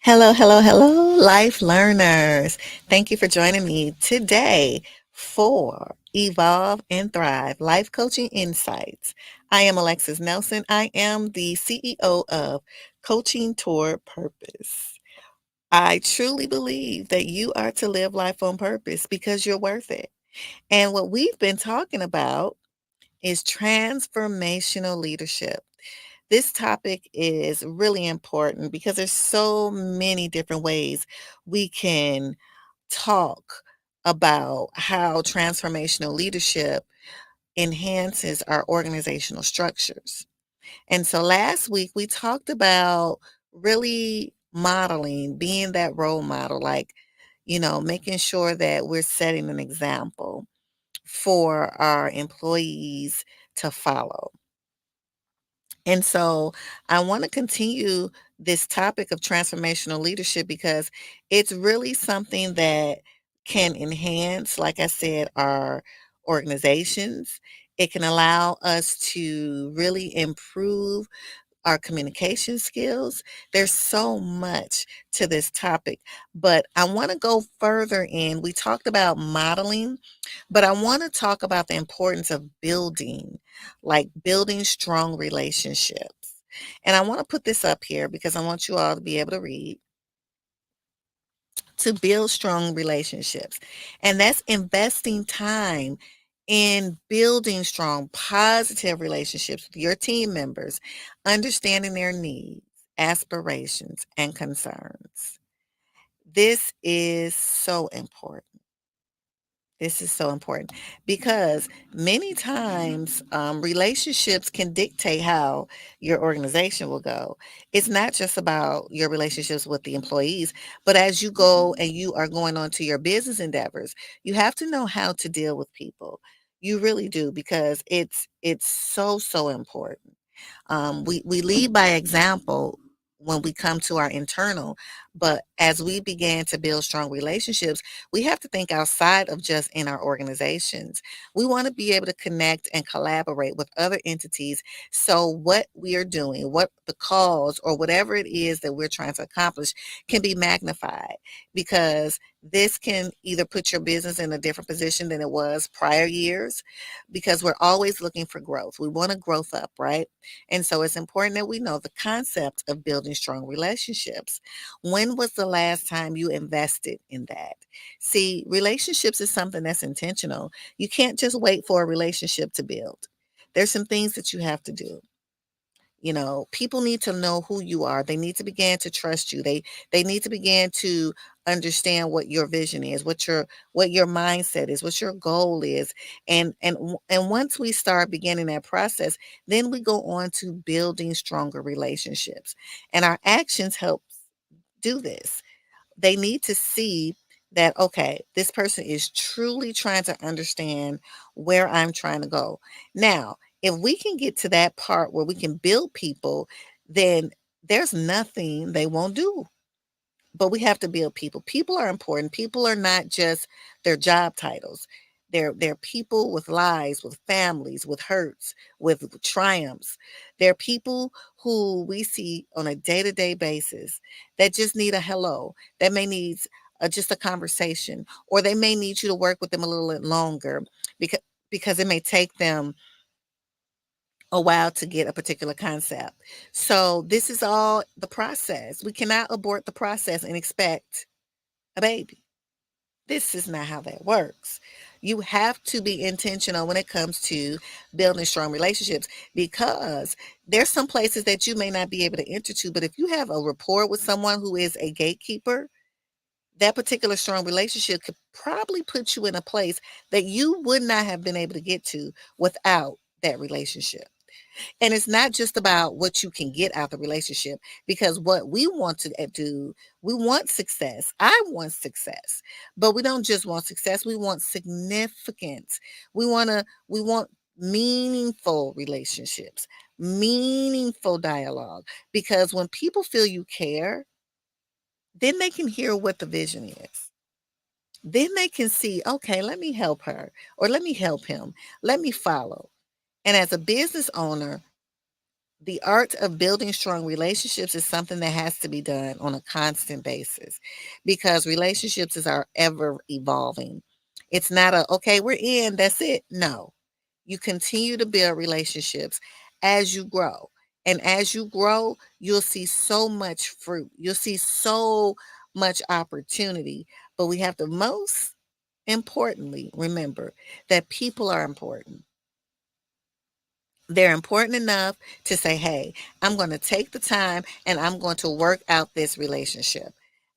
Hello, hello, hello, life learners. Thank you for joining me today for Evolve and Thrive Life Coaching Insights. I am Alexis Nelson. I am the CEO of Coaching Toward Purpose. I truly believe that you are to live life on purpose because you're worth it. And what we've been talking about is transformational leadership. This topic is really important because there's so many different ways we can talk about how transformational leadership enhances our organizational structures. And so last week we talked about really modeling, being that role model, like, making sure that we're setting an example for our employees to follow. And so I want to continue this topic of transformational leadership because it's really something that can enhance, like I said, our organizations. It can allow us to really improve our communication skills. There's so much to this topic, but I want to go further in. We talked about modeling, but I want to talk about the importance of building, like building strong relationships. And I want to put this up here because I want you all to be able to read. To build strong relationships. And that's investing time in building strong, positive relationships with your team members, understanding their needs, aspirations, and concerns. This is so important. This is so important because many times relationships can dictate how your organization will go. It's not just about your relationships with the employees, but as you go and you are going on to your business endeavors, you have to know how to deal with people. You really do because it's so important. We lead by example when we come to our internal, but as we begin to build strong relationships, we have to think outside of just in our organizations. We want to be able to connect and collaborate with other entities. So, what we are doing, what the cause or whatever it is that we're trying to accomplish can be magnified because this can either put your business in a different position than it was prior years because we're always looking for growth. We want to growth up, right? And so it's important that we know the concept of building strong relationships. When was the last time you invested in that? See, relationships is something that's intentional. You can't just wait for a relationship to build. There's some things that you have to do. People need to know who you are. They need to begin to trust you. They need to begin to understand what your vision is, what your mindset is, what your goal is. And once we start beginning that process, then we go on to building stronger relationships. And our actions help do this. They need to see that, okay, this person is truly trying to understand where I'm trying to go. Now, if we can get to that part where we can build people, then there's nothing they won't do. But we have to build people. People are important. People are not just their job titles. They're people with lives, with families, with hurts, with triumphs. They're people who we see on a day-to-day basis that just need a hello, that may need just a conversation, or they may need you to work with them a little bit longer because it may take them a while to get a particular concept. So this is all the process. We cannot abort the process and expect a baby. This is not how that works. You have to be intentional when it comes to building strong relationships because there's some places that you may not be able to enter to, but if you have a rapport with someone who is a gatekeeper, that particular strong relationship could probably put you in a place that you would not have been able to get to without that relationship. And it's not just about what you can get out the relationship, because what we want to do, we want success. I want success, but we don't just want success. We want significance. We want meaningful relationships, meaningful dialogue, because when people feel you care, then they can hear what the vision is. Then they can see, okay, let me help her or let me help him. Let me follow. And as a business owner, The art of building strong relationships is something that has to be done on a constant basis because relationships is our ever evolving. It's not a, okay, we're in, that's it. No, you continue to build relationships as you grow. And as you grow, you'll see so much fruit. You'll see so much opportunity. But we have to most importantly remember that people are important. They're important enough to say, hey, I'm going to take the time and I'm going to work out this relationship.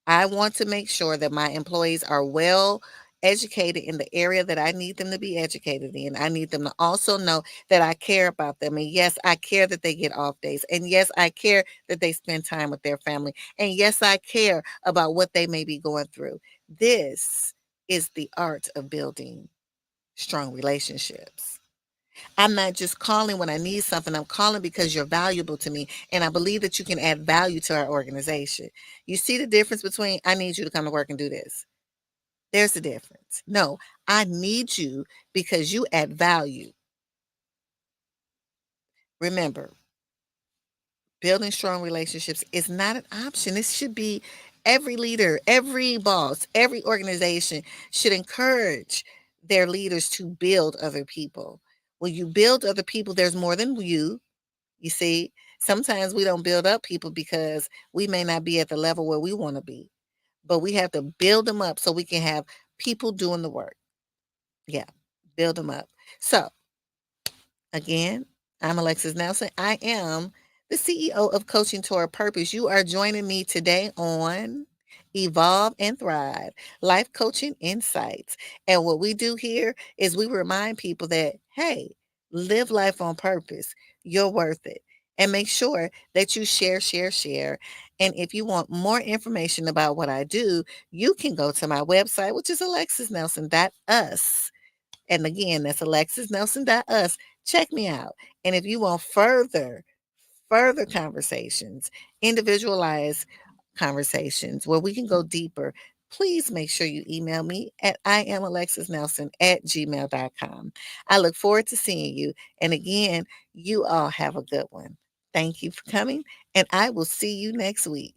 I want to make sure that my employees are well educated in the area that I need them to be educated in. I need them to also know that I care about them. And yes, I care that they get off days. And yes, I care that they spend time with their family. And yes, I care about what they may be going through. This is the art of building strong relationships. I'm not just calling when I need something. I'm calling because you're valuable to me. And I believe that you can add value to our organization. You see the difference between I need you to come to work and do this. There's the difference. No, I need you because you add value. Remember, building strong relationships is not an option. This should be every leader, every boss, every organization should encourage their leaders to build other people. When you build other people, there's more than you. You see, sometimes we don't build up people because we may not be at the level where we want to be, but we have to build them up so we can have people doing the work. Yeah, build them up. So, again, I'm Alexis Nelson. I am the CEO of Coaching Toward Purpose. You are joining me today on Evolve and Thrive Life Coaching Insights. And what we do here is we remind people that, hey, live life on purpose. You're worth it. And make sure that you share, share, share. And if you want more information about what I do, you can go to my website, which is alexisnelson.us. And again, that's alexisnelson.us. Check me out. And if you want further conversations, individualized conversations where we can go deeper, please make sure you email me at iamalexisnelson@gmail.com. I look forward to seeing you. And again, you all have a good one. Thank you for coming, and I will see you next week.